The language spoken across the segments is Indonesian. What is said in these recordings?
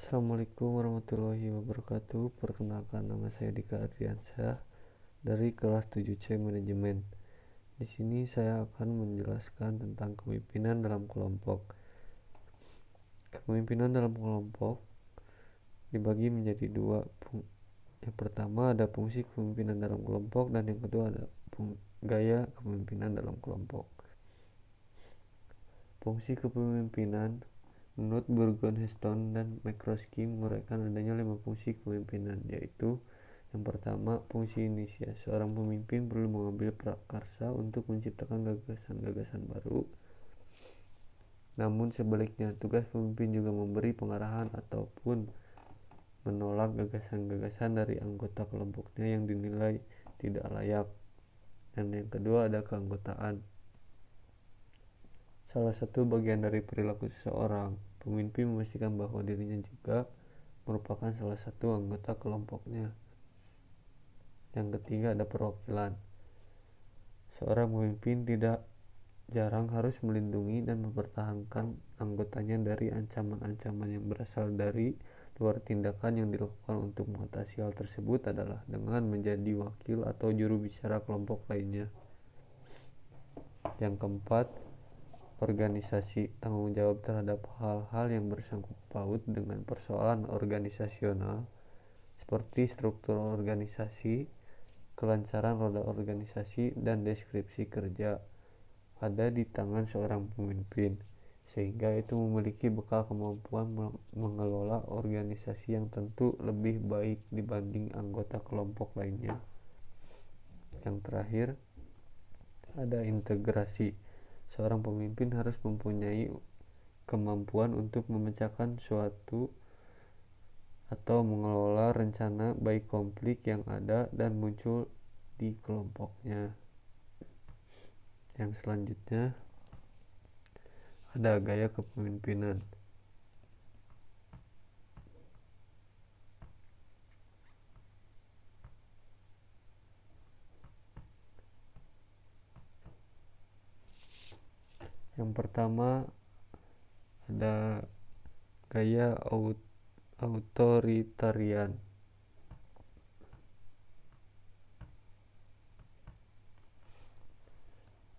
Assalamualaikum warahmatullahi wabarakatuh. Perkenalkan, nama saya Dika Ardiansyah dari kelas 7C Manajemen. Di sini saya akan menjelaskan tentang kepemimpinan dalam kelompok. Kepemimpinan dalam kelompok dibagi menjadi dua. Yang pertama ada fungsi kepemimpinan dalam kelompok, dan yang kedua ada gaya kepemimpinan dalam kelompok. Fungsi kepemimpinan menurut Burgon-Heston dan McCloskey menguraikan adanya 5 fungsi kepemimpinan, yaitu yang pertama, fungsi inisiasi. Seorang pemimpin perlu mengambil prakarsa untuk menciptakan gagasan-gagasan baru. Namun sebaliknya, tugas pemimpin juga memberi pengarahan ataupun menolak gagasan-gagasan dari anggota kelompoknya yang dinilai tidak layak. Dan yang kedua ada keanggotaan. Salah satu bagian dari perilaku seseorang pemimpin memastikan bahwa dirinya juga merupakan salah satu anggota kelompoknya. Yang ketiga ada perwakilan. Seorang pemimpin tidak jarang harus melindungi dan mempertahankan anggotanya dari ancaman-ancaman yang berasal dari luar. Tindakan yang dilakukan untuk mengatasi hal tersebut adalah dengan menjadi wakil atau juru bicara kelompok lainnya. Yang keempat, organisasi. Tanggung jawab terhadap hal-hal yang bersangkut paut dengan persoalan organisasional seperti struktur organisasi, kelancaran roda organisasi, dan deskripsi kerja ada di tangan seorang pemimpin, sehingga itu memiliki bekal kemampuan mengelola organisasi yang tentu lebih baik dibanding anggota kelompok lainnya. Yang terakhir ada integrasi. Seorang pemimpin harus mempunyai kemampuan untuk memecahkan suatu atau mengelola rencana baik konflik yang ada dan muncul di kelompoknya. Yang selanjutnya ada gaya kepemimpinan. Yang pertama ada gaya authoritarian.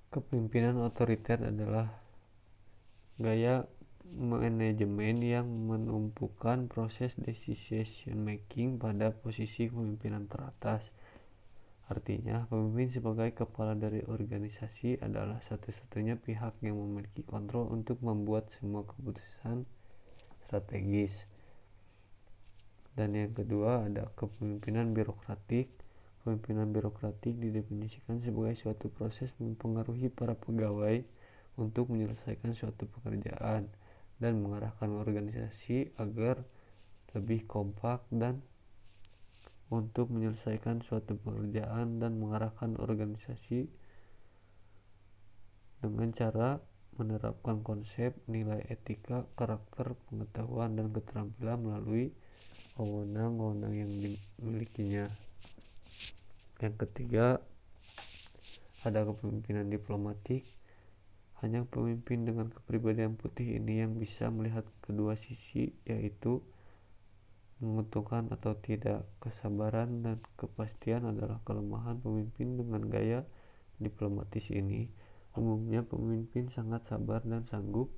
Kepemimpinan otoriter adalah gaya manajemen yang menumpukan proses decision making pada posisi kepemimpinan teratas. Artinya, pemimpin sebagai kepala dari organisasi adalah satu-satunya pihak yang memiliki kontrol untuk membuat semua keputusan strategis. Dan yang kedua ada kepemimpinan birokratik. Kepemimpinan birokratik didefinisikan sebagai suatu proses mempengaruhi para pegawai untuk menyelesaikan suatu pekerjaan dan mengarahkan organisasi agar lebih kompak, dan untuk menyelesaikan suatu pekerjaan dan mengarahkan organisasi dengan cara menerapkan konsep, nilai etika, karakter, pengetahuan, dan keterampilan melalui wewenang-wewenang yang dimilikinya. Yang ketiga ada kepemimpinan diplomatik. Hanya pemimpin dengan kepribadian putih ini yang bisa melihat kedua sisi, yaitu menguntungkan atau tidak. Kesabaran dan kepastian adalah kelemahan pemimpin dengan gaya diplomatis ini. Umumnya pemimpin sangat sabar dan sanggup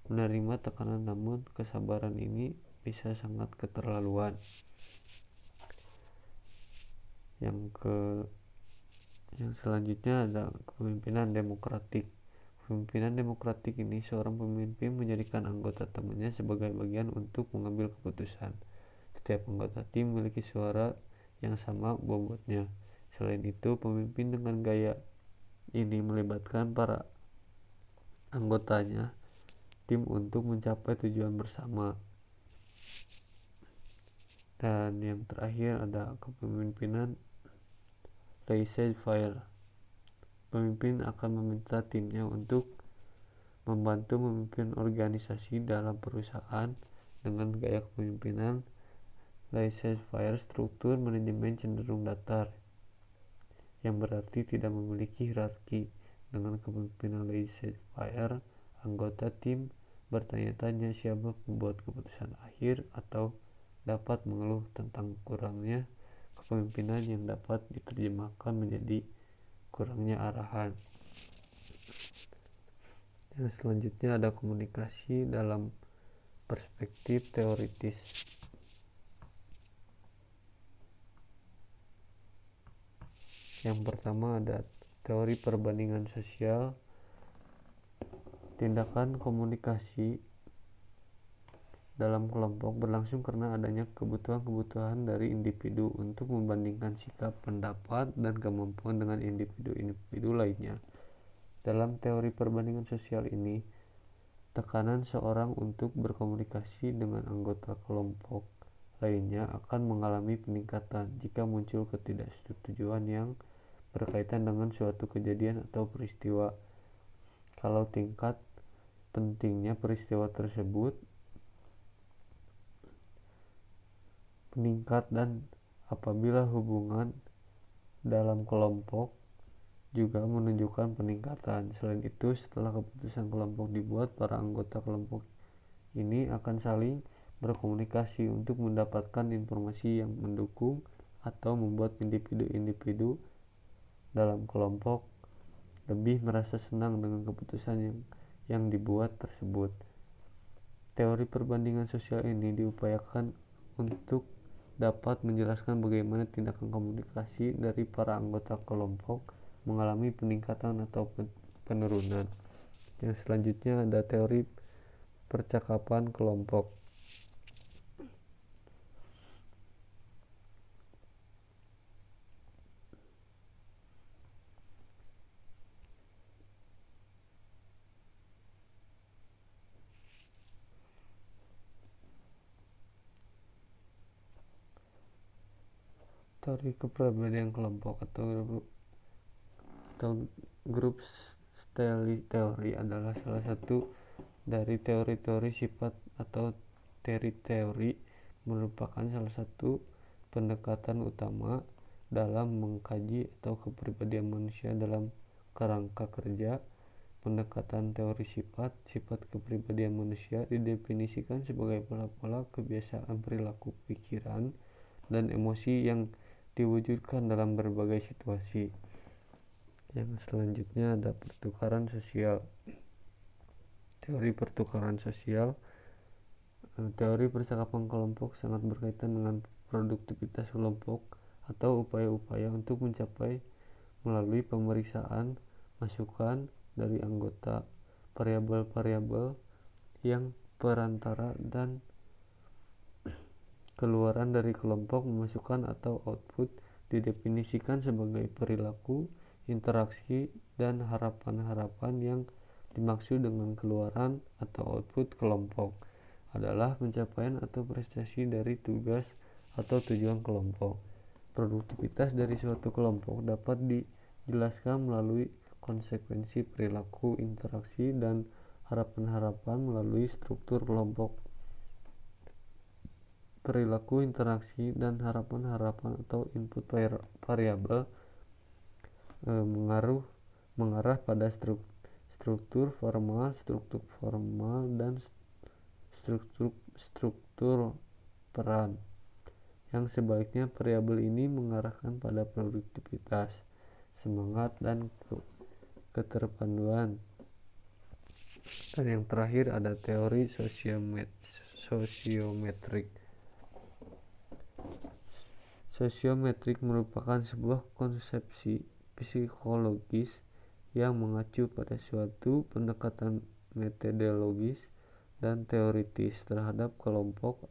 menerima tekanan, namun kesabaran ini bisa sangat keterlaluan. Yang selanjutnya ada kepemimpinan demokratik. Kepemimpinan demokratik ini seorang pemimpin menjadikan anggota temannya sebagai bagian untuk mengambil keputusan. Setiap anggota tim memiliki suara yang sama bobotnya. Selain itu, pemimpin dengan gaya ini melibatkan para anggotanya tim untuk mencapai tujuan bersama. Dan yang terakhir ada kepemimpinan laissez-faire. Pemimpin akan meminta timnya untuk membantu memimpin organisasi dalam perusahaan. Dengan gaya kepemimpinan laissez-faire, struktur manajemen cenderung datar, yang berarti tidak memiliki hierarki. Dengan kepemimpinan laissez-faire, anggota tim bertanya-tanya siapa pembuat keputusan akhir, atau dapat mengeluh tentang kurangnya kepemimpinan yang dapat diterjemahkan menjadi kurangnya arahan. Yang selanjutnya ada komunikasi dalam perspektif teoritis. Yang pertama ada teori perbandingan sosial. Tindakan komunikasi dalam kelompok berlangsung karena adanya kebutuhan-kebutuhan dari individu untuk membandingkan sikap, pendapat, dan kemampuan dengan individu-individu lainnya. Dalam teori perbandingan sosial ini, tekanan seorang untuk berkomunikasi dengan anggota kelompok lainnya akan mengalami peningkatan jika muncul ketidaksetujuan yang berkaitan dengan suatu kejadian atau peristiwa. Kalau tingkat pentingnya peristiwa tersebut meningkat dan apabila hubungan dalam kelompok juga menunjukkan peningkatan. Selain itu, setelah keputusan kelompok dibuat, para anggota kelompok ini akan saling berkomunikasi untuk mendapatkan informasi yang mendukung atau membuat individu-individu dalam kelompok lebih merasa senang dengan keputusan yang dibuat tersebut. Teori perbandingan sosial ini diupayakan untuk dapat menjelaskan bagaimana tindakan komunikasi dari para anggota kelompok mengalami peningkatan atau penurunan. Yang selanjutnya ada teori percakapan kelompok. Teori kepribadian kelompok atau grup teori adalah salah satu dari teori-teori sifat atau teori merupakan salah satu pendekatan utama dalam mengkaji atau kepribadian manusia dalam kerangka kerja. Pendekatan teori sifat kepribadian manusia didefinisikan sebagai pola-pola kebiasaan, perilaku, pikiran, dan emosi yang diwujudkan dalam berbagai situasi. Yang selanjutnya ada pertukaran sosial. Teori pertukaran sosial. Teori percakapan kelompok sangat berkaitan dengan produktivitas kelompok atau upaya-upaya untuk mencapai melalui pemeriksaan masukan dari anggota, variabel-variabel yang perantara dan keluaran dari kelompok, memasukkan atau output didefinisikan sebagai perilaku, interaksi, dan harapan-harapan. Yang dimaksud dengan keluaran atau output kelompok adalah pencapaian atau prestasi dari tugas atau tujuan kelompok. Produktivitas dari suatu kelompok dapat dijelaskan melalui konsekuensi perilaku, interaksi, dan harapan-harapan melalui struktur kelompok. Perilaku, interaksi, dan harapan-harapan atau input variabel mengarah pada struktur formal, dan struktur peran. Yang sebaliknya, variabel ini mengarahkan pada produktivitas, semangat, dan keterpaduan. Dan yang terakhir ada teori sosiometrik. Sosiometrik merupakan sebuah konsepsi psikologis yang mengacu pada suatu pendekatan metodologis dan teoritis terhadap kelompok,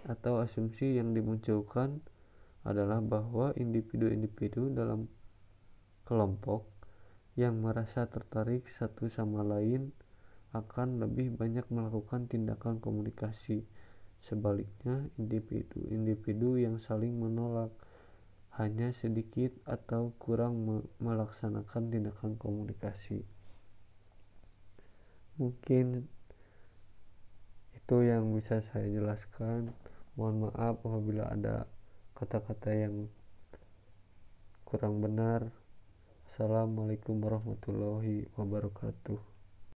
atau asumsi yang dimunculkan adalah bahwa individu-individu dalam kelompok yang merasa tertarik satu sama lain akan lebih banyak melakukan tindakan komunikasi. Sebaliknya, individu-individu yang saling menolak hanya sedikit atau kurang melaksanakan tindakan komunikasi. Mungkin itu yang bisa saya jelaskan. Mohon maaf apabila ada kata-kata yang kurang benar. Assalamualaikum warahmatullahi wabarakatuh.